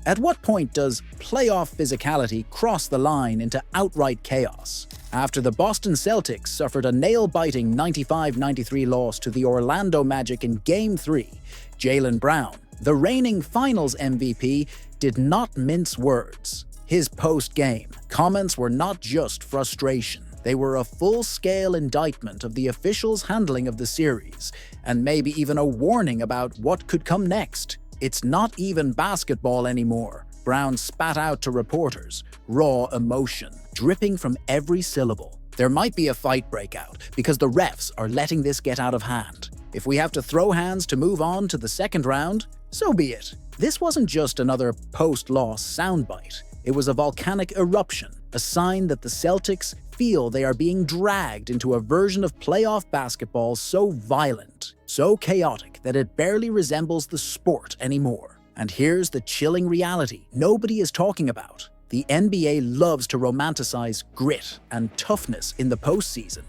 At what point does playoff physicality cross the line into outright chaos? After the Boston Celtics suffered a nail-biting 95-93 loss to the Orlando Magic in Game 3, Jaylen Brown, the reigning Finals MVP, did not mince words. His post-game comments were not just frustration. They were a full-scale indictment of the officials' handling of the series, and maybe even a warning about what could come next. It's not even basketball anymore, Brown spat out to reporters, raw emotion dripping from every syllable. There might be a fight breakout because the refs are letting this get out of hand. If we have to throw hands to move on to the second round, so be it. This wasn't just another post-loss soundbite. It was a volcanic eruption, a sign that the Celtics feel they are being dragged into a version of playoff basketball so violent, so chaotic that it barely resembles the sport anymore. And here's the chilling reality nobody is talking about. The NBA loves to romanticize grit and toughness in the postseason,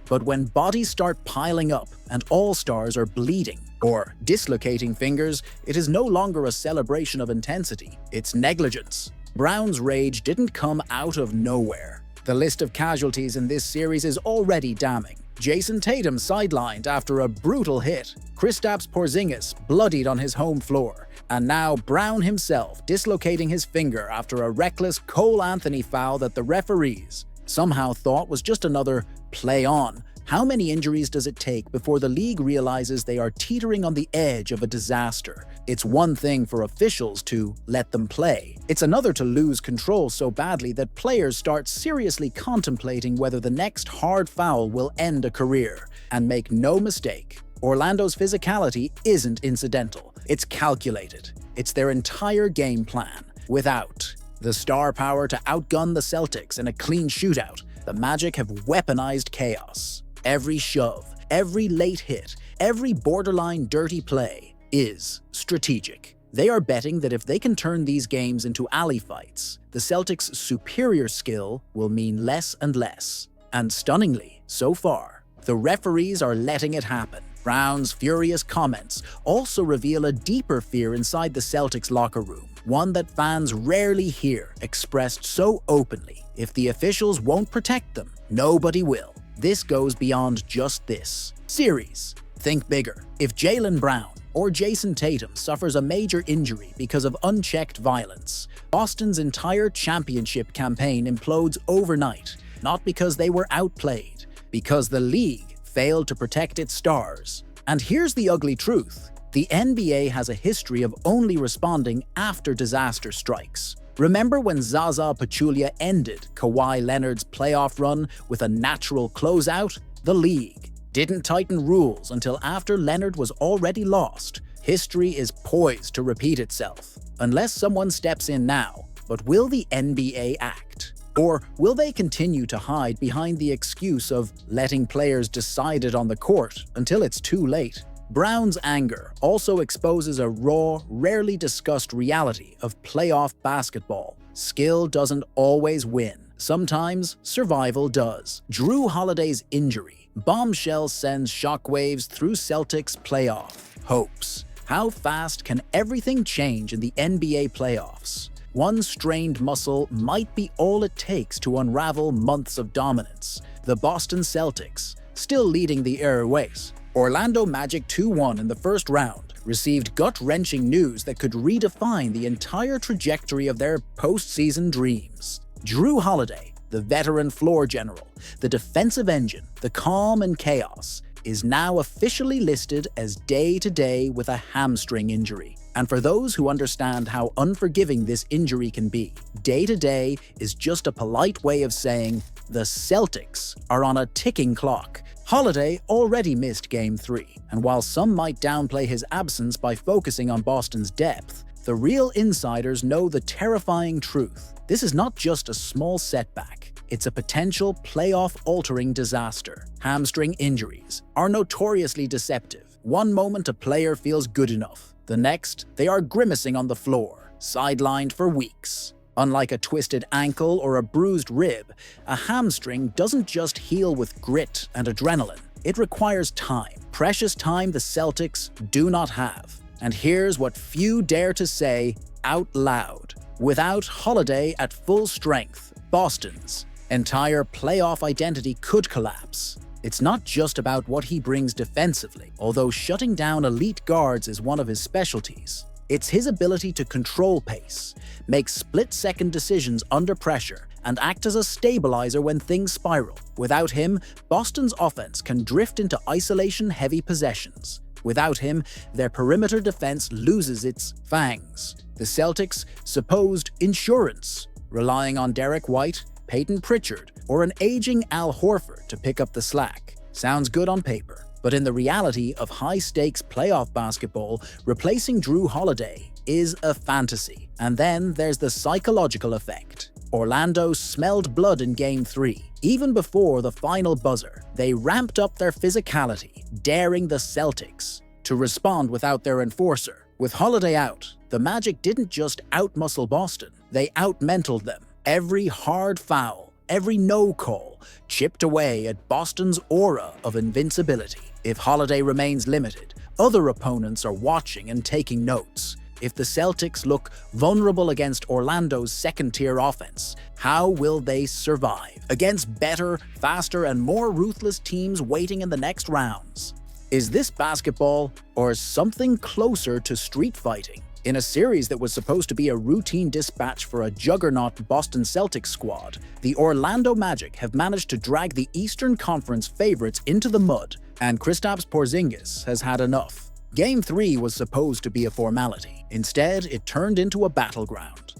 but when bodies start piling up and all-stars are bleeding or dislocating fingers, it is no longer a celebration of intensity, it's negligence. Brown's rage didn't come out of nowhere. The list of casualties in this series is already damning. Jayson Tatum sidelined after a brutal hit, Kristaps Porzingis bloodied on his home floor, and now Brown himself dislocating his finger after a reckless Cole Anthony foul that the referees somehow thought was just another play on. How many injuries does it take before the league realizes they are teetering on the edge of a disaster? It's one thing for officials to let them play. It's another to lose control so badly that players start seriously contemplating whether the next hard foul will end a career. And make no mistake, Orlando's physicality isn't incidental. It's calculated. It's their entire game plan. Without the star power to outgun the Celtics in a clean shootout, the Magic have weaponized chaos. Every shove, every late hit, every borderline dirty play is strategic. They are betting that if they can turn these games into alley fights, the Celtics' superior skill will mean less and less. And stunningly, so far, the referees are letting it happen. Brown's furious comments also reveal a deeper fear inside the Celtics locker room, one that fans rarely hear expressed so openly. If the officials won't protect them, nobody will. This goes beyond just this series. Think bigger. If Jaylen Brown or Jayson Tatum suffers a major injury because of unchecked violence, Boston's entire championship campaign implodes overnight, not because they were outplayed, because the league failed to protect its stars. And here's the ugly truth. The NBA has a history of only responding after disaster strikes. Remember when Zaza Pachulia ended Kawhi Leonard's playoff run with a natural closeout? The league didn't tighten rules until after Leonard was already lost. History is poised to repeat itself, unless someone steps in now. But will the NBA act? Or will they continue to hide behind the excuse of letting players decide it on the court until it's too late? Brown's anger also exposes a raw, rarely discussed reality of playoff basketball. Skill doesn't always win. Sometimes survival does. Jrue Holiday's injury bombshell sends shockwaves through Celtics playoff hopes. How fast can everything change in the NBA playoffs? One strained muscle might be all it takes to unravel months of dominance. The Boston Celtics, still leading the airways. Orlando Magic 2-1 in the first round received gut-wrenching news that could redefine the entire trajectory of their postseason dreams. Jrue Holiday, the veteran floor general, the defensive engine, the calm and chaos, is now officially listed as day-to-day with a hamstring injury. And for those who understand how unforgiving this injury can be, day-to-day is just a polite way of saying the Celtics are on a ticking clock. Holiday already missed Game 3, and while some might downplay his absence by focusing on Boston's depth, the real insiders know the terrifying truth. This is not just a small setback, it's a potential playoff-altering disaster. Hamstring injuries are notoriously deceptive. One moment a player feels good enough, the next they are grimacing on the floor, sidelined for weeks. Unlike a twisted ankle or a bruised rib, a hamstring doesn't just heal with grit and adrenaline. It requires time, precious time the Celtics do not have. And here's what few dare to say out loud. Without Holiday at full strength, Boston's entire playoff identity could collapse. It's not just about what he brings defensively, although shutting down elite guards is one of his specialties. It's his ability to control pace, make split-second decisions under pressure, and act as a stabilizer when things spiral. Without him, Boston's offense can drift into isolation-heavy possessions. Without him, their perimeter defense loses its fangs. The Celtics' supposed insurance, relying on Derek White, Peyton Pritchard, or an aging Al Horford to pick up the slack. Sounds good on paper, but in the reality of high-stakes playoff basketball, replacing Jrue Holiday is a fantasy. And then there's the psychological effect. Orlando smelled blood in Game 3. Even before the final buzzer, they ramped up their physicality, daring the Celtics to respond without their enforcer. With Holiday out, the Magic didn't just outmuscle Boston, they outmentaled them. Every hard foul, every no call, chipped away at Boston's aura of invincibility. If Holiday remains limited, other opponents are watching and taking notes. If the Celtics look vulnerable against Orlando's second-tier offense, how will they survive against better, faster, and more ruthless teams waiting in the next rounds? Is this basketball or something closer to street fighting? In a series that was supposed to be a routine dispatch for a juggernaut Boston Celtics squad, the Orlando Magic have managed to drag the Eastern Conference favorites into the mud, and Kristaps Porzingis has had enough. Game 3 was supposed to be a formality. Instead, it turned into a battleground.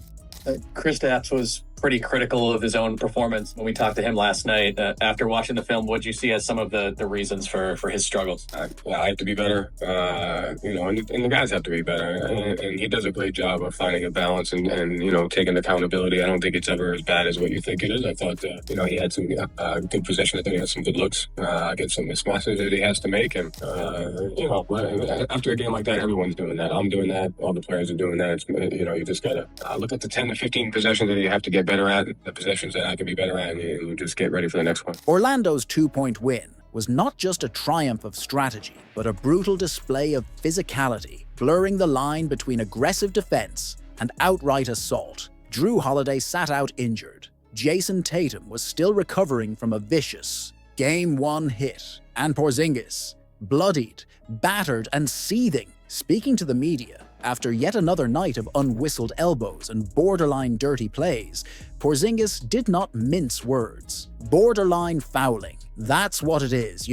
Kristaps was pretty critical of his own performance. When we talked to him last night, after watching the film, what did you see as some of the reasons for his struggles? I have to be better, and the guys have to be better. And he does a great job of finding a balance and taking accountability. I don't think it's ever as bad as what you think it is. I thought, he had some good possession. I think he had some good looks against some mismatches that he has to make. And, after a game like that, everyone's doing that. I'm doing that. All the players are doing that. It's, you just got to look at the 10 to 15 possessions that you have to get better at, the possessions that I can be better at, and you just get ready for the next one. Orlando's two-point win was not just a triumph of strategy, but a brutal display of physicality, blurring the line between aggressive defense and outright assault. Jrue Holiday sat out injured. Jayson Tatum was still recovering from a vicious Game 1 hit. And Porzingis, bloodied, battered, and seething, speaking to the media after yet another night of unwhistled elbows and borderline dirty plays, Porzingis did not mince words. Borderline fouling. That's what it is,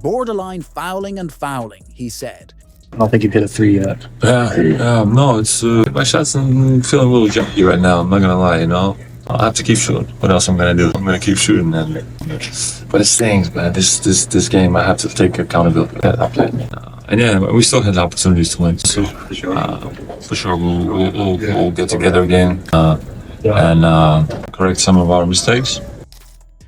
Borderline fouling and fouling, he said. I don't think you've hit a 3 yet. No, it's my shots. I'm feeling a little junky right now. I'm not gonna lie, I'll have to keep shooting. What else I'm gonna do? I'm gonna keep shooting, but it stings, man. This game, I have to take accountability. And yeah, we still had opportunities to win. So for sure, we'll get together again and correct some of our mistakes.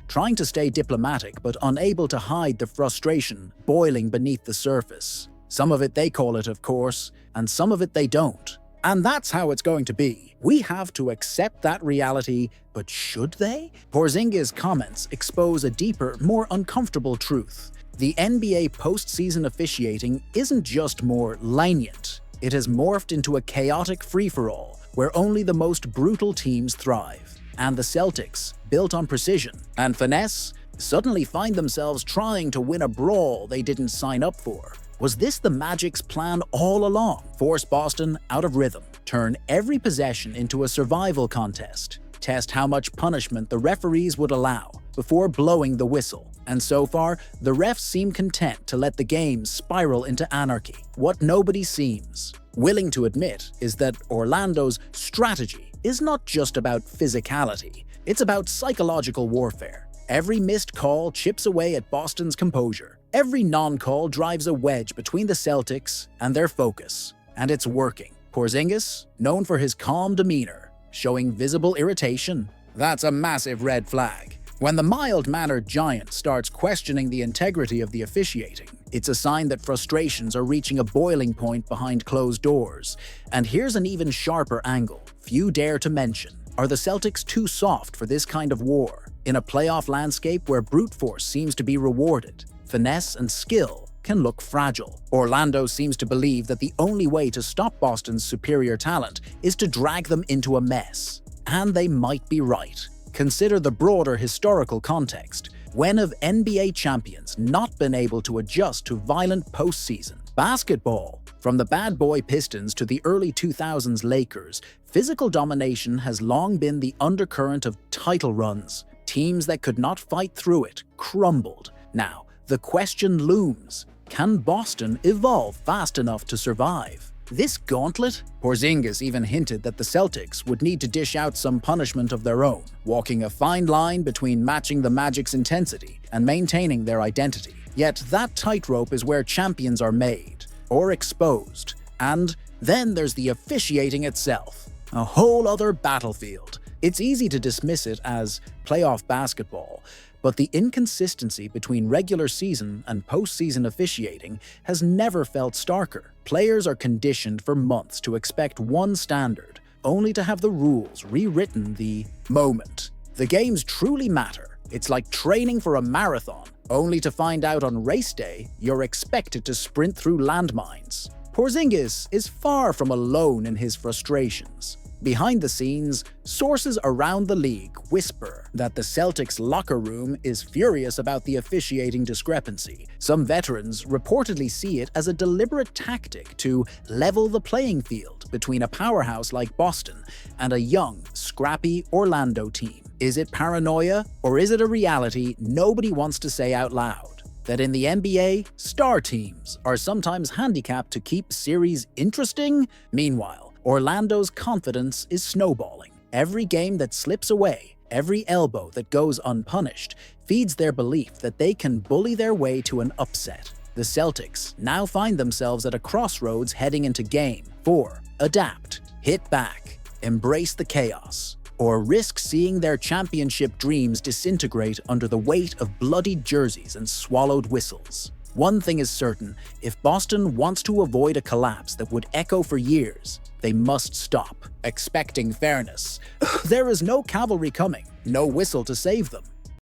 Trying to stay diplomatic, but unable to hide the frustration boiling beneath the surface. Some of it they call it, of course, and some of it they don't. And that's how it's going to be. We have to accept that reality, but should they? Porzingis' comments expose a deeper, more uncomfortable truth. The NBA postseason officiating isn't just more lenient. It has morphed into a chaotic free-for-all, where only the most brutal teams thrive. And the Celtics, built on precision and finesse, suddenly find themselves trying to win a brawl they didn't sign up for. Was this the Magic's plan all along? Force Boston out of rhythm, turn every possession into a survival contest, test how much punishment the referees would allow before blowing the whistle. And so far, the refs seem content to let the game spiral into anarchy. What nobody seems willing to admit is that Orlando's strategy is not just about physicality, it's about psychological warfare. Every missed call chips away at Boston's composure. Every non-call drives a wedge between the Celtics and their focus. And it's working. Porzingis, known for his calm demeanor, showing visible irritation. That's a massive red flag. When the mild-mannered giant starts questioning the integrity of the officiating, it's a sign that frustrations are reaching a boiling point behind closed doors. And here's an even sharper angle few dare to mention. Are the Celtics too soft for this kind of war? In a playoff landscape where brute force seems to be rewarded, finesse and skill can look fragile. Orlando seems to believe that the only way to stop Boston's superior talent is to drag them into a mess. And they might be right. Consider the broader historical context. When have NBA champions not been able to adjust to violent postseason basketball? From the bad boy Pistons to the early 2000s Lakers, physical domination has long been the undercurrent of title runs. Teams that could not fight through it crumbled. Now, the question looms: can Boston evolve fast enough to survive this gauntlet? Porzingis even hinted that the Celtics would need to dish out some punishment of their own, walking a fine line between matching the Magic's intensity and maintaining their identity. Yet that tightrope is where champions are made, or exposed. And then there's the officiating itself, a whole other battlefield. It's easy to dismiss it as playoff basketball, but the inconsistency between regular season and postseason officiating has never felt starker. Players are conditioned for months to expect one standard, only to have the rules rewritten the moment the games truly matter. It's like training for a marathon, only to find out on race day you're expected to sprint through landmines. Porzingis is far from alone in his frustrations. Behind the scenes, sources around the league whisper that the Celtics' locker room is furious about the officiating discrepancy. Some veterans reportedly see it as a deliberate tactic to level the playing field between a powerhouse like Boston and a young, scrappy Orlando team. Is it paranoia, or is it a reality nobody wants to say out loud? That in the NBA, star teams are sometimes handicapped to keep series interesting? Meanwhile, Orlando's confidence is snowballing. Every game that slips away, every elbow that goes unpunished, feeds their belief that they can bully their way to an upset. The Celtics now find themselves at a crossroads heading into Game 4. Adapt, hit back, embrace the chaos, or risk seeing their championship dreams disintegrate under the weight of bloodied jerseys and swallowed whistles. One thing is certain: if Boston wants to avoid a collapse that would echo for years, they must stop expecting fairness. There is no cavalry coming, no whistle to save them.